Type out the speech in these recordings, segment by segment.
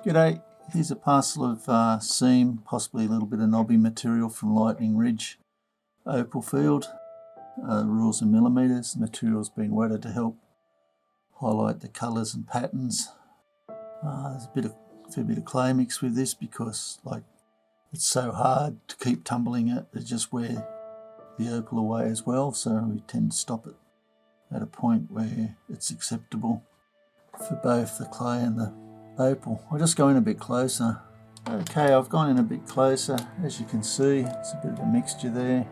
G'day, here's a parcel of seam, possibly a little bit of knobby material from Lightning Ridge, Opal field. Rules in millimetres. The material's been wetted to help highlight the colours and patterns. There's a fair bit of clay mixed with this because it's so hard to keep tumbling it to just wear the opal away as well, so we tend to stop it at a point where it's acceptable for both the clay and the opal. I'll just go in a bit closer. Okay, I've gone in a bit closer. As you can see, it's a bit of a mixture there.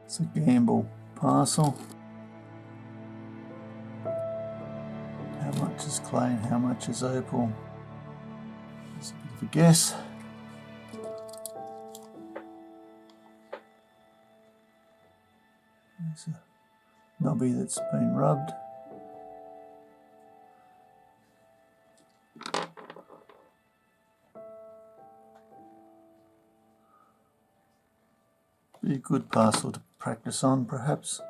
It's a gamble parcel. How much is clay and how much is opal? It's a bit of a guess. There's a knobby that's been rubbed. Be a good parcel to practice on, perhaps.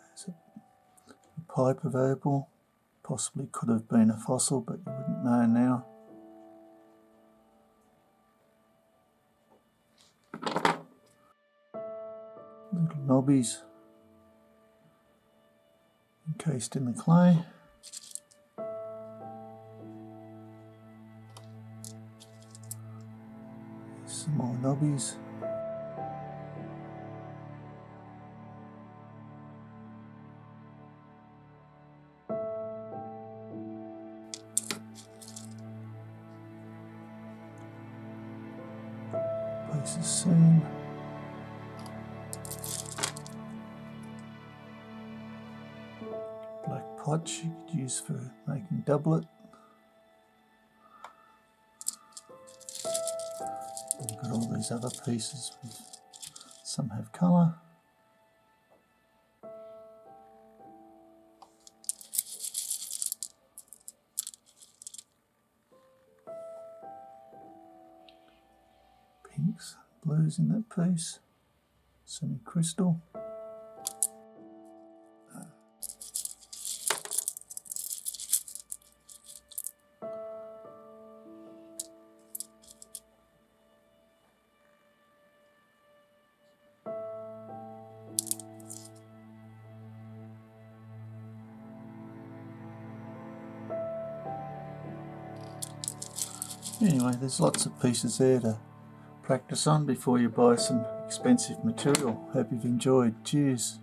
There's a pipe of opal. Possibly could have been a fossil, but you wouldn't know now. Little knobbies encased in the clay. Some more knobbies. Place a seam. Black potch you could use for making doublet. We've got all these other pieces with some have colour. Pinks, blues in that piece, semi-crystal. Anyway, there's lots of pieces there to practice on before you buy some expensive material. Hope you've enjoyed. Cheers.